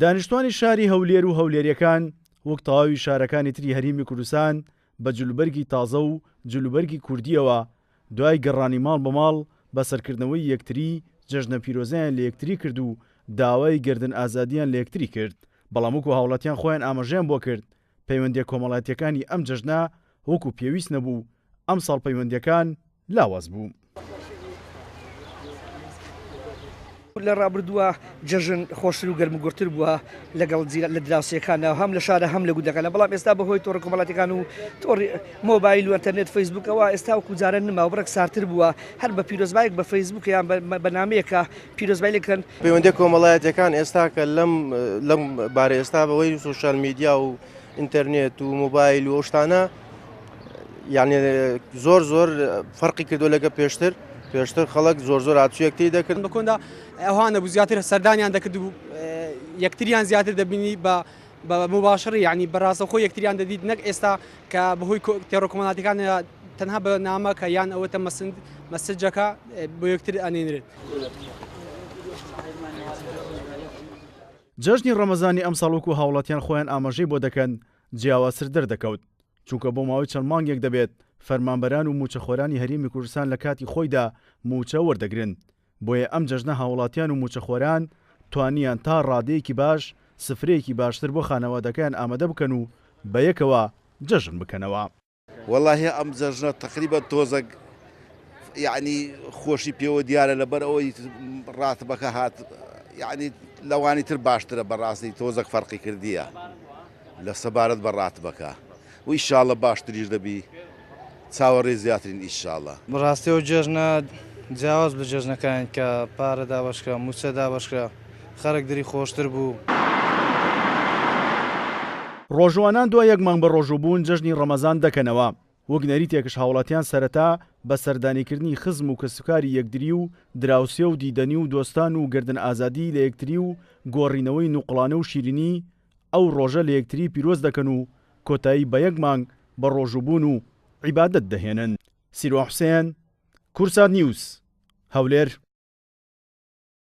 دانیشتوانی شاری هەولێر و هەولێریەکان وەک تەواوی شارەکانی تری هەرێمی کوردستان بە جلوبەرگی تازە و جلوبەرگی کوردیەوە دوای گەڕانی ماڵ بە ماڵ بە سەرکردنەوەی یەکتری جەژنە پیرۆزیان لە یەکتری کرد و داوای گردن ئازادیان لە یەکتری کرد. بەڵام وەکو هاوڵاتیان خۆیان ئاماژەیان بۆ کرد پەیوەندیە کۆمەڵایەتیەکانی ئەم جەژنە وەکو پێویست نەبوو، ئەم ساڵ پەیوەندیەکان لاواز بوو. لە ڕابردووە جەژن خۆشتر و گەرمگورتر بووە لەگەڵ لە دراوسەکانەوە هەم لە شارە هەم لە گودەکانە، بەڵام ئێستا بەهۆی تۆڕە کۆمەڵاتیەکان و تۆڕی مۆبایل و ئینتەرنێت فەیسبووکەوە ئێستا وەکو جارە نما بڕێک سارتر بووە، هەر بە پیرۆزبایەک بە فەیسبووک یان بە نامەیەکە پیرۆزبایەکەن. پەیوەندی کۆمەڵایەتیەکان ئێستا کە لەم بارە ئێستا بەوەی سوشال میدیا و ئینتەرنێت و مۆبایل و شتانە یعنی زۆر فەرقی کردو لەگە پێشتر خەڵک زۆر هاتوویەکتی دەکرد بەکۆندا ئەوانە بوو زیاتر سەردانیان دەکرد و یەکتریان زیاتر دەبینی بە مباشڕی یعنی بەڕاستەخۆ یەکتریان دەدید نەک ئێستا کە بەهۆی تێڕە کۆمەڵاتیەکان تەنها بە نامەکە یان ئەوەتە مەسجەکە بۆ یەکتر ئەنێنرێت. جەژنی ڕەمەزانی ئەم ساڵ وەکو هاوڵاتیان خۆیان ئاماژەی بۆ دەکەن جیاوازتر دەردەکەوت، چونکە بۆ ماوەی چەند مانگێک دەبێت فەرمانبەران و موچەخۆرانی هەرێمی کوردستان لە کاتی خۆیدا موچە وەردەگرن. بۆیە ئەم جەژنە هاوڵاتیان و موچەخۆران توانیان تا ڕادەیەکی باش سفرەیەکی باشتر بۆ خانەوادەکەیان ئامادە بکەن و بە یەکەوە جەژن بکەنەوە. والله ئەم جەژنە تقریبا تۆزەک یعنی خۆشی پێوە دیارە لەبەر ئەوەی ڕاتبەکە هات، یعنی لەوانی تر باشترە بەڕاستی تۆزەک فەرقی کردیە لە سەبارەت بە ڕاتبەکە و ئیشاڵە باشتریش دەبی چاوەڕێ زیاترین ئیشاڵە. بەڕاستیەوە جەژنە جیاواز بە جەژنەکان کە پارە دابەشکرا موچە دابەشکرا خەرک دری خۆشتر بوو. ڕۆژوانان دوای یەک مانگ بە ڕۆژوو جەژنی ڕەمەزان دەکەنەوە. وەک نەریتێکش هاوڵاتیان سەرەتا بە سەردانیکردنی خزم و کەسوکاری یەکدری و دراوسێ و دیدەنی و دۆستان و گردن ئازادی لە یەکتری و گۆڕینەوەی نوقڵانە و شیرینی ئەو ڕۆژە لە یەکتری پیرۆز دەکەن و کۆتایی بە یەک مانگ بە ڕۆژووبوون و عیبادەت دەهێنن. سیروان حوسێن، کورسات نیوز، هەولێر.